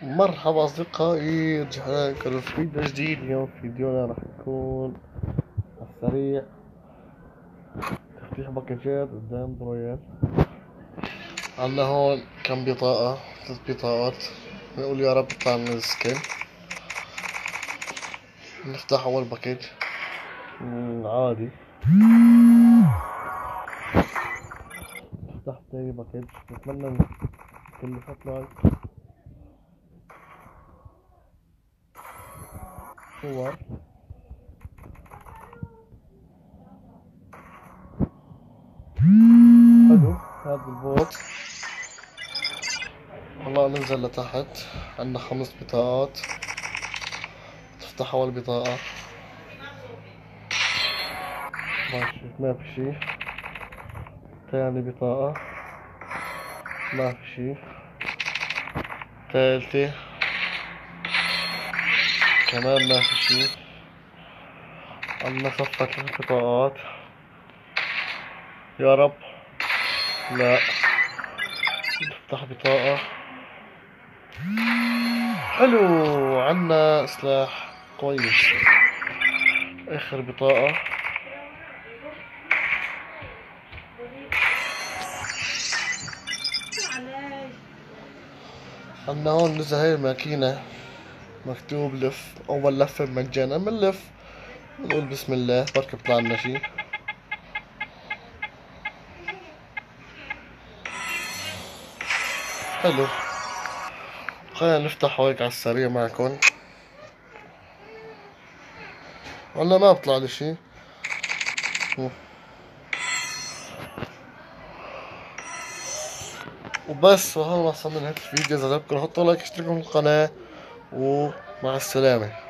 مرحبا أصدقائي، رجعنا لكم في فيديو جديد. اليوم فيديونا راح يكون على السريع تفتيح باكجات قدام برويال. عنا هون كم بطاقة، 3 بطاقات. نقول يا رب يطلع من السكين. نفتح أول باكج عادي، نفتح تاني باكج. نتمنى كل فترة صور. حلو هذا البوت. هلا ننزل لتحت، عندنا 5 بطاقات. تفتح أول بطاقة، ماشي ما في شي. ثاني بطاقة ما في شي. ثالثة كمان ما في شي. عنا صفى 3 بطاقات. يا رب لا. نفتح بطاقة. حلو، عنا سلاح كويس. اخر بطاقة. عنا هون زهير ماكينة مكتوب لف. اول لفة مجانا بنلف، بنقول بسم الله بركي بيطلع لنا شي. حلو، خلينا نفتح هيك على السريع معكم. والله ما بطلع لي شي. وبس، وهون وصلنا لنهاية الفيديو. إذا عجبكم حطوا لايك، اشتركوا في القناة، ومع السلامة.